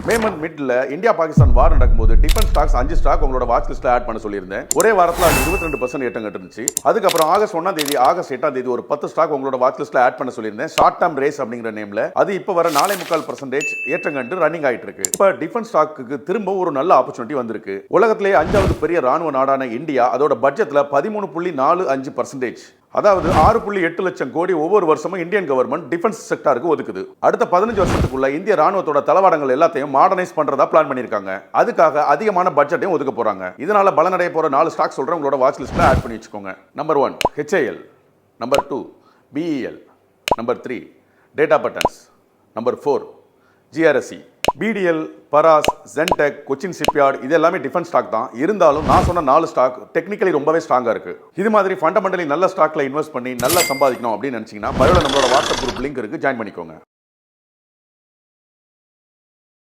May month மிட்ல India Pakistan வார் நடக்கும்போது defence stocks 5 stock உங்களோட watch லிஸ்ட்ல ஆட் பண்ண சொல்லியிருந்தேன். ஒரே வாரத்தில் அது 22% ஏற்றம் கட்டுருந்துச்சு. அதுக்கப்புறம் ஆகஸ்ட் 1ஆம் தேதி ஆகஸ்ட் 8ஆம் தேதி ஒரு 10 ஸ்டாக் உங்களோட வாட்ச் லிஸ்ட்ல ஆட் பண்ண சொல்லியிருந்தேன். ஷார்ட் டர்ம் ரேஸ் அப்படிங்கிற நேம்ல அது இப்போ வர 4.25% ஏற்றம் கண்டு ரன்னிங் ஆயிட்டு இருக்கு. இப்போ டிஃபென்ஸ் ஸ்டாக்கு திரும்ப ஒரு நல்ல ஆப்பர்ச்சுனிட்டி வந்திருக்கு. உலகத்திலேயே 5வது பெரிய ராணுவ நாடான இந்தியா அதோட பட்ஜெட்ல 13.45%, அதாவது 6.8 லட்சம் கோடி ஒவ்வொரு வருஷமும் இந்தியன் கவர்மெண்ட் டிஃபென்ஸ் செக்டாருக்கு ஒதுக்குது. அடுத்த 15 வருஷத்துக்குள்ள இந்திய ராணுவத்தோட தளவாடங்கள் எல்லாத்தையும் மாடர்னைஸ் பண்றதா பிளான் பண்ணிருக்காங்க. அதுக்காக அதிகமான பட்ஜெட்டையும் ஒதுக்க போறாங்க. இதனால பலனடைய போற 4 ஸ்டாக் சொல்றேன், உங்களோட வாட்ச் லிஸ்ட்ல ஆட் பண்ணி வச்சுக்கோங்க. Number 1 HAL, number 2 BEL, number 3 data buttons, number 4 GRSE. BDL, Paras, Gentech, Cochin shipyard இது எல்லாமே டிஃபென்ஸ் ஸ்டாக் தான். இருந்தாலும் நான் சொன்ன 4 ஸ்டாக் டெக்னிக்கலி ரொம்பவே ஸ்ட்ராங்கா இருக்கு. இது மாதிரி ஃபண்டமெண்டலி நல்ல ஸ்டாக்ல இன்வெஸ்ட் பண்ணி நல்லா சம்பாதிக்கணும் அப்படின்னு நினைச்சீங்கன்னா பயோல நம்மளோட வாட்ஸ்அப் குரூப் லிங்க் இருக்கு, ஜாயின் பண்ணிக்கோங்க.